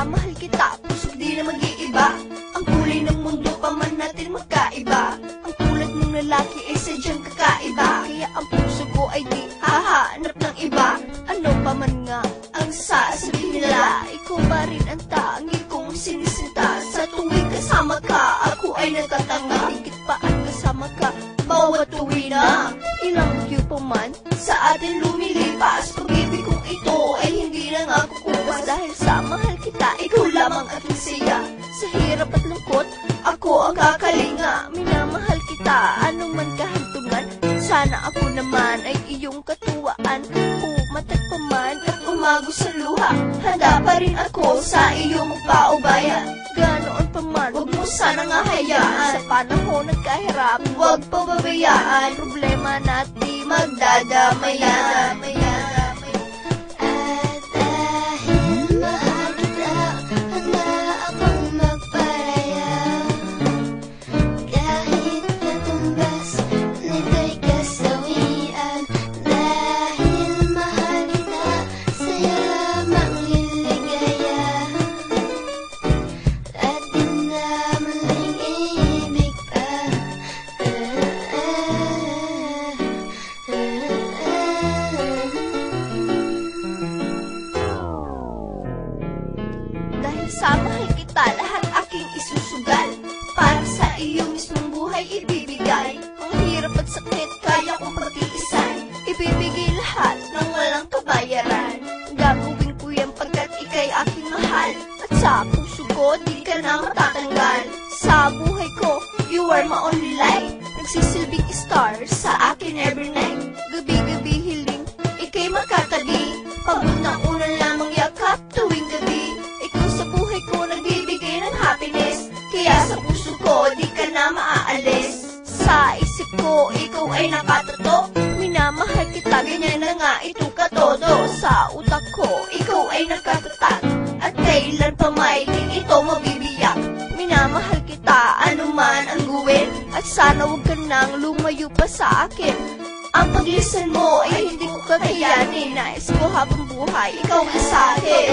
mahal kita, puso di na mag-iiba. Ang kulay ng mundo pa man natin magkaiba. Ang tulad ng lalaki ay sadyang kakaiba. Kaya ang puso ko ay di hahanap ng iba. Ano pa man nga ang sasabihin nila, ikaw pa rin ang tangi kong sinisinta. Sa tuwing kasama ka, ako ay natatanga. Higit pa at kasama ka, bawat tuwi na. Ilang year pa man sa atin lumilipas, pag-ibig kong ito ay hindi na nga kukupas. Dahil sa mahal kita, ikaw lamang aking saya. Sa hirap at lungkot, ako ang kakalinga. Minamahal kita, anong man kahantungan. Sana ako naman ay iyong katuwaan. Pumatak pa man at umago sa luha, handa pa rin ako sa iyong magpaubaya. Ganoon pa man, huwag mo sana nga hayaan. Sa panahon ng kahirap, huwag pababayaan. Problema natin magdadamayan. Sa mahal kita, lahat aking isusugal. Para sa iyo mismong buhay ibibigay. Ang hirap at sakit, kaya kong pag-iisan. Ibibigay lahat ng walang kabayaran. Gagawin ko yan pagkat ika'y aking mahal. At sa puso ko, di ka na matatanggal. Sa buhay ko, you are my only light. Nagsisilbing star sa akin every night. Gabi-gabi hiling, ika'y makatabi. Pagod na una lamang yakap tuwing gabi. Sa buhay ko nagbibigay ng happiness. Kaya sa puso ko di ka na maaalis. Sa isip ko ikaw ay nakatato. Minamahal kita, ganyan na nga ito katodo. Sa utak ko ikaw ay nakatatak. At kailan pa may di ito mabibiyak. Minamahal kita, anuman ang gawin. At sana huwag ka nang lumayo pa sa akin. Ang paglisan mo ay hindi ko kakayanin. Nais ko habang buhay ikaw ay sa akin.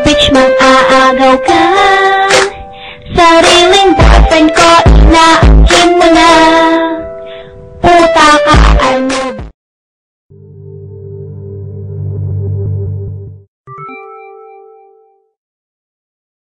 Bitch, mang-aagaw ka.